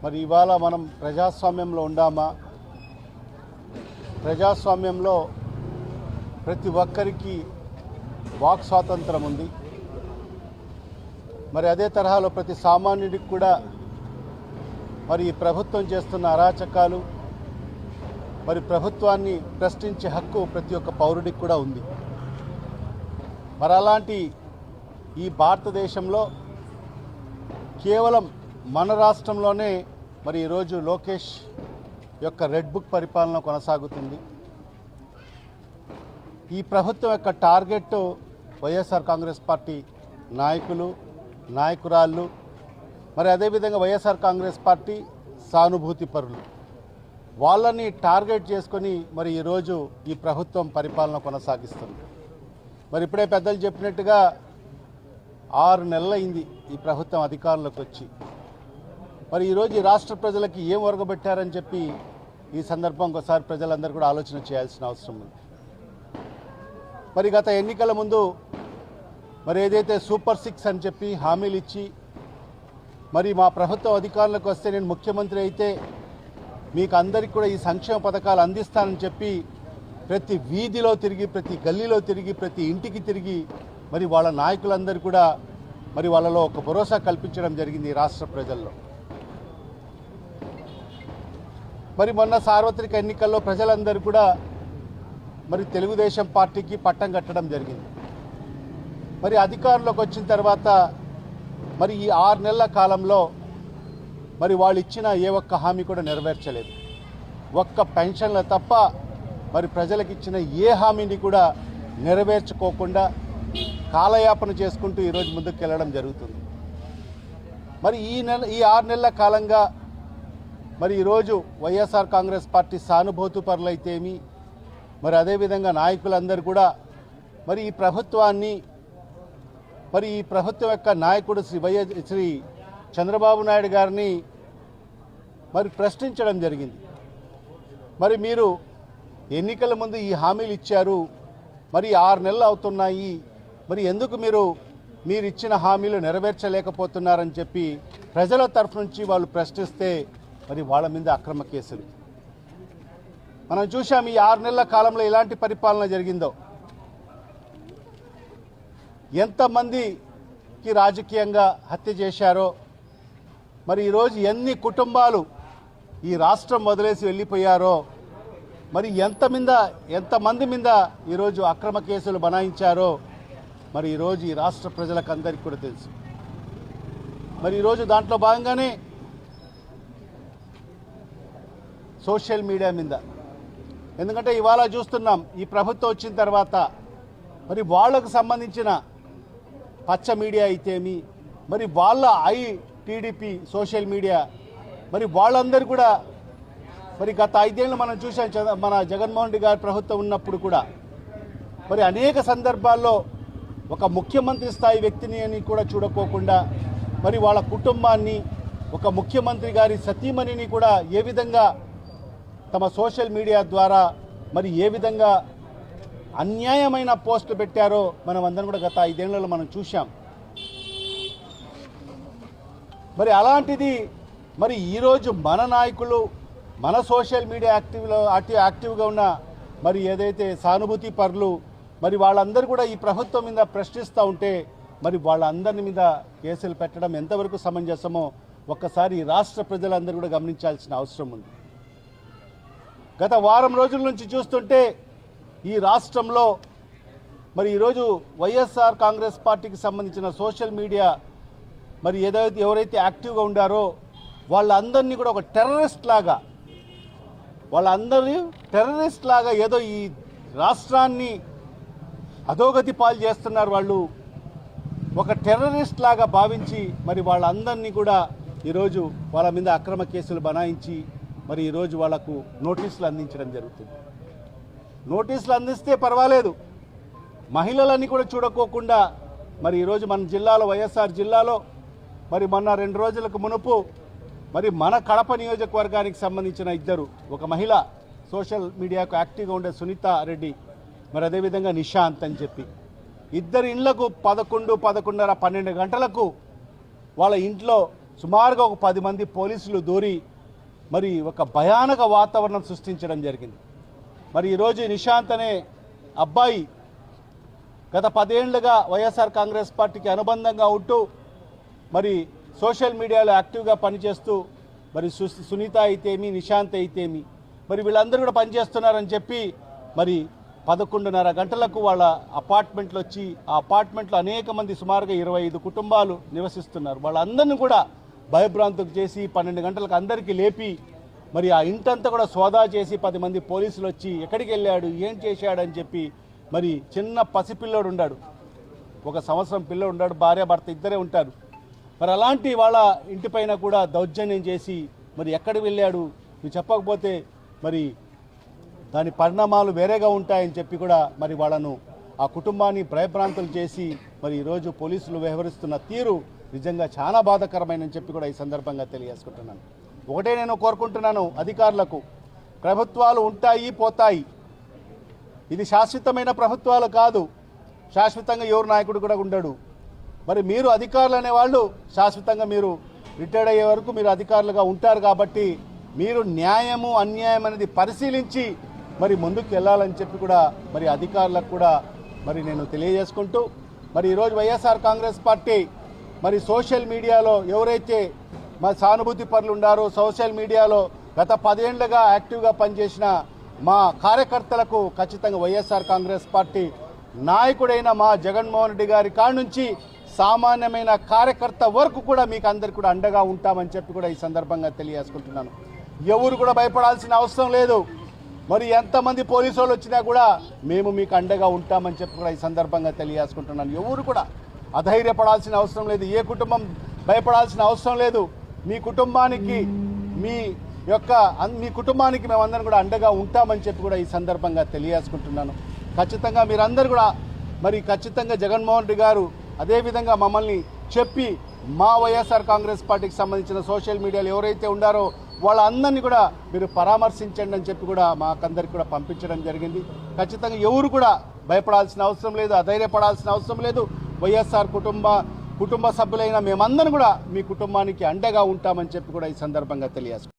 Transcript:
మరి ఇవాళ మనం ప్రజాస్వామ్యంలో ఉండామా? ప్రజాస్వామ్యంలో ప్రతి ఒక్కరికి వాక్ స్వాతంత్రం ఉంది. మరి అదే తరహాలో ప్రతి సామాన్యుడికి కూడా మరి ఈ ప్రభుత్వం చేస్తున్న అరాచకాలు, మరి ప్రభుత్వాన్ని ప్రశ్నించే హక్కు ప్రతి ఒక్క పౌరుడికి కూడా ఉంది. మరి అలాంటి ఈ భారతదేశంలో కేవలం మన రాష్ట్రంలోనే మరి ఈరోజు లోకేష్ యొక్క రెడ్ బుక్ పరిపాలన కొనసాగుతుంది. ఈ ప్రభుత్వం యొక్క టార్గెట్ వైఎస్ఆర్ కాంగ్రెస్ పార్టీ నాయకులు, నాయకురాళ్ళు, మరి అదేవిధంగా వైఎస్ఆర్ కాంగ్రెస్ పార్టీ సానుభూతి పరులు, వాళ్ళని టార్గెట్ చేసుకొని మరి ఈరోజు ఈ ప్రభుత్వం పరిపాలన కొనసాగిస్తుంది. మరి ఇప్పుడే పెద్దలు చెప్పినట్టుగా 6 నెలలైంది ఈ ప్రభుత్వం అధికారంలోకి వచ్చి. మరి ఈరోజు ఈ రాష్ట్ర ప్రజలకి ఏం ఒరగబెట్టారని చెప్పి ఈ సందర్భం ఒకసారి ప్రజలందరూ కూడా ఆలోచన చేయాల్సిన అవసరం ఉంది. మరి గత ఎన్నికల ముందు మరి ఏదైతే సూపర్ 6 అని చెప్పి హామీలు ఇచ్చి మరి మా ప్రభుత్వం అధికారంలోకి వస్తే నేను ముఖ్యమంత్రి అయితే మీకు అందరికీ కూడా ఈ సంక్షేమ పథకాలు అందిస్తానని చెప్పి ప్రతి వీధిలో తిరిగి, ప్రతి గల్లీలో తిరిగి, ప్రతి ఇంటికి తిరిగి మరి వాళ్ళ నాయకులందరూ కూడా మరి వాళ్ళలో ఒక భరోసా కల్పించడం జరిగింది ఈ రాష్ట్ర ప్రజల్లో. మరి మొన్న సార్వత్రిక ఎన్నికల్లో ప్రజలందరూ కూడా మరి తెలుగుదేశం పార్టీకి పట్టం కట్టడం జరిగింది. మరి అధికారంలోకి వచ్చిన తర్వాత మరి ఈ 6 నెలల కాలంలో మరి వాళ్ళు ఇచ్చిన ఏ ఒక్క హామీ కూడా నెరవేర్చలేదు. ఒక్క పెన్షన్ల తప్ప మరి ప్రజలకు ఇచ్చిన ఏ హామీని కూడా నెరవేర్చుకోకుండా కాలయాపన చేసుకుంటూ ఈరోజు ముందుకు వెళ్ళడం జరుగుతుంది. మరి ఈ 6 నెలల కాలంగా మరి ఈరోజు వైఎస్ఆర్ కాంగ్రెస్ పార్టీ సానుభూతి పరులైతేమి, మరి అదేవిధంగా నాయకులందరూ కూడా మరి ఈ ప్రభుత్వాన్ని, మరి ఈ ప్రభుత్వం యొక్క నాయకుడు శ్రీ చంద్రబాబు నాయుడు గారిని మరి ప్రశ్నించడం జరిగింది. మరి మీరు ఎన్నికల ముందు ఈ హామీలు ఇచ్చారు, మరి 6 నెలలు అవుతున్నాయి, మరి ఎందుకు మీరు ఇచ్చిన హామీలు నెరవేర్చలేకపోతున్నారని చెప్పి ప్రజల తరఫు నుంచి వాళ్ళు ప్రశ్నిస్తే మరి వాళ్ళ మీద అక్రమ కేసులు మనం చూసాం. ఈ 6 నెలల కాలంలో ఎలాంటి పరిపాలన జరిగిందో, ఎంతమందికి రాజకీయంగా హత్య చేశారో, మరి ఈరోజు ఎన్ని కుటుంబాలు ఈ రాష్ట్రం వదిలేసి వెళ్ళిపోయారో, మరి ఎంతమంది మీద ఈరోజు అక్రమ కేసులు బనాయించారో మరి ఈరోజు ఈ రాష్ట్ర ప్రజలకు అందరికీ కూడా తెలుసు. మరి ఈరోజు దాంట్లో భాగంగానే సోషల్ మీడియా మీద, ఎందుకంటే ఇవాళ చూస్తున్నాం ఈ ప్రభుత్వం వచ్చిన తర్వాత మరి వాళ్లకు సంబంధించిన పచ్చ మీడియా అయితేమి, మరి వాళ్ళ టీడీపీ సోషల్ మీడియా, మరి వాళ్ళందరూ కూడా మరి గత 5 ఏళ్ళు మనం చూసాం మన జగన్మోహన్ రెడ్డి గారి ప్రభుత్వం ఉన్నప్పుడు కూడా మరి అనేక సందర్భాల్లో ఒక ముఖ్యమంత్రి స్థాయి వ్యక్తిని అని కూడా చూడకోకుండా మరి వాళ్ళ కుటుంబాన్ని, ఒక ముఖ్యమంత్రి గారి సతీమణిని కూడా ఏ విధంగా తమ సోషల్ మీడియా ద్వారా మరి ఏ విధంగా అన్యాయమైన పోస్టులు పెట్టారో మనం అందరం కూడా గత 5 ఏళ్లలో మనం చూసాం. మరి అలాంటిది మరి ఈరోజు మన నాయకులు, మన సోషల్ మీడియా యాక్టివ్గా ఉన్న మరి ఏదైతే సానుభూతి పరులు మరి వాళ్ళందరూ కూడా ఈ ప్రభుత్వం మీద ప్రశ్నిస్తూ ఉంటే మరి వాళ్ళందరి మీద కేసులు పెట్టడం ఎంతవరకు సమంజసమో ఒక్కసారి రాష్ట్ర ప్రజలందరూ కూడా గమనించాల్సిన అవసరం ఉంది. గత వారం రోజుల నుంచి చూస్తుంటే ఈ రాష్ట్రంలో మరి ఈరోజు వైఎస్ఆర్ కాంగ్రెస్ పార్టీకి సంబంధించిన సోషల్ మీడియా మరి ఎవరైతే యాక్టివ్గా ఉండారో వాళ్ళందరినీ కూడా ఒక టెర్రరిస్ట్ లాగా ఏదో ఈ రాష్ట్రాన్ని అధోగతి పాలు చేస్తున్నారు. వాళ్ళు ఒక టెర్రరిస్ట్ లాగా భావించి మరి వాళ్ళందరినీ కూడా ఈరోజు వాళ్ళ మీద అక్రమ కేసులు బనాయించి మరి ఈరోజు వాళ్లకు నోటీసులు అందించడం జరుగుతుంది. నోటీసులు అందిస్తే పర్వాలేదు, మహిళలని కూడా చూడకోకుండా మరి ఈరోజు మన జిల్లాలో, వైఎస్ఆర్ జిల్లాలో మరి మొన్న 2 రోజులకు మునుపు మరి మన కడప నియోజకవర్గానికి సంబంధించిన ఇద్దరు, ఒక మహిళ సోషల్ మీడియాకు యాక్టివ్గా ఉండే సునీత రెడ్డి, మరి అదేవిధంగా నిశాంత్ అని చెప్పి ఇద్దరు ఇళ్లకు 11, 11:30, 12 గంటలకు వాళ్ళ ఇంట్లో సుమారుగా ఒక 10 మంది పోలీసులు దూరి మరి ఒక భయానక వాతావరణం సృష్టించడం జరిగింది. మరి ఈరోజు నిశాంత్ అనే అబ్బాయి గత 10 ఏళ్లుగా వైఎస్ఆర్ కాంగ్రెస్ పార్టీకి అనుబంధంగా ఉంటూ మరి సోషల్ మీడియాలో యాక్టివ్గా పనిచేస్తూ మరి సునీత అయితేమి, నిశాంత్ అయితేమి మరి వీళ్ళందరూ కూడా పనిచేస్తున్నారని చెప్పి మరి 11:30 గంటలకు వాళ్ళ అపార్ట్మెంట్లో వచ్చి ఆ అపార్ట్మెంట్లో అనేక మంది సుమారుగా 25 కుటుంబాలు నివసిస్తున్నారు. వాళ్ళందరినీ కూడా భయభ్రాంతుకు చేసి 12 గంటలకు అందరికీ లేపి మరి ఆ ఇంటంతా కూడా సోదా చేసి 10 మంది పోలీసులు వచ్చి ఎక్కడికి వెళ్ళాడు, ఏం చేశాడని చెప్పి మరి చిన్న పసిపిల్లోడు ఉన్నాడు, 1 సంవత్సరం పిల్లోడు ఉన్నాడు, భార్య భర్త ఇద్దరే ఉంటారు. మరి అలాంటి వాళ్ళ ఇంటిపైన కూడా దౌర్జన్యం చేసి మరి ఎక్కడికి వెళ్ళాడు నువ్వు చెప్పకపోతే మరి దాని పరిణామాలు వేరేగా ఉంటాయని చెప్పి కూడా మరి వాళ్ళను ఆ కుటుంబాన్ని భయభ్రాంతులు చేసి మరి ఈరోజు పోలీసులు వ్యవహరిస్తున్న తీరు నిజంగా చాలా బాధాకరమైనని చెప్పి కూడా ఈ సందర్భంగా తెలియజేసుకుంటున్నాను. ఒకటే నేను కోరుకుంటున్నాను అధికారులకు, ప్రభుత్వాలు ఉంటాయి పోతాయి, ఇది శాశ్వతమైన ప్రభుత్వాలు కాదు, శాశ్వతంగా ఎవరు నాయకుడు కూడా ఉండడు. మరి మీరు అధికారులు అనేవాళ్ళు శాశ్వతంగా మీరు రిటైర్డ్ అయ్యే వరకు మీరు అధికారులుగా ఉంటారు కాబట్టి మీరు న్యాయము అన్యాయం అనేది పరిశీలించి మరి ముందుకు వెళ్ళాలని చెప్పి కూడా మరి అధికారులకు కూడా మరి నేను తెలియజేసుకుంటూ మరి ఈరోజు వైఎస్ఆర్ కాంగ్రెస్ పార్టీ మరి సోషల్ మీడియాలో ఎవరైతే మా సానుభూతి పరులు ఉన్నారో సోషల్ మీడియాలో గత 10 ఏళ్లుగా యాక్టివ్గా పనిచేసిన మా కార్యకర్తలకు ఖచ్చితంగా వైఎస్ఆర్ కాంగ్రెస్ పార్టీ నాయకుడైన మా జగన్మోహన్ రెడ్డి గారి కాడి నుంచి సామాన్యమైన కార్యకర్త వరకు కూడా మీకు అందరికీ కూడా అండగా ఉంటామని చెప్పి కూడా ఈ సందర్భంగా తెలియజేసుకుంటున్నాను. ఎవరు కూడా భయపడాల్సిన అవసరం లేదు. మరి ఎంతమంది పోలీసు వాళ్ళు వచ్చినా కూడా మేము మీకు అండగా ఉంటామని చెప్పి కూడా ఈ సందర్భంగా తెలియజేసుకుంటున్నాను. ఎవరు కూడా అధైర్యపడాల్సిన అవసరం లేదు, ఏ కుటుంబం భయపడాల్సిన అవసరం లేదు. మీ కుటుంబానికి మేమందరం కూడా అండగా ఉంటామని చెప్పి కూడా ఈ సందర్భంగా తెలియజేసుకుంటున్నాను. ఖచ్చితంగా మీరందరూ కూడా మరి ఖచ్చితంగా జగన్మోహన్ రెడ్డి గారు అదేవిధంగా మమ్మల్ని చెప్పి మా వైఎస్ఆర్ కాంగ్రెస్ పార్టీకి సంబంధించిన సోషల్ మీడియాలో ఎవరైతే ఉండారో వాళ్ళందరినీ కూడా మీరు పరామర్శించండి అని చెప్పి కూడా మాకందరికి కూడా పంపించడం జరిగింది. ఖచ్చితంగా ఎవరు కూడా భయపడాల్సిన అవసరం లేదు, అధైర్యపడాల్సిన అవసరం లేదు. వైఎస్ఆర్ కుటుంబ సభ్యులైన మేమందరం కూడా మీ కుటుంబానికి అండగా ఉంటామని చెప్పి కూడా ఈ సందర్భంగా తెలియజేస్తాం.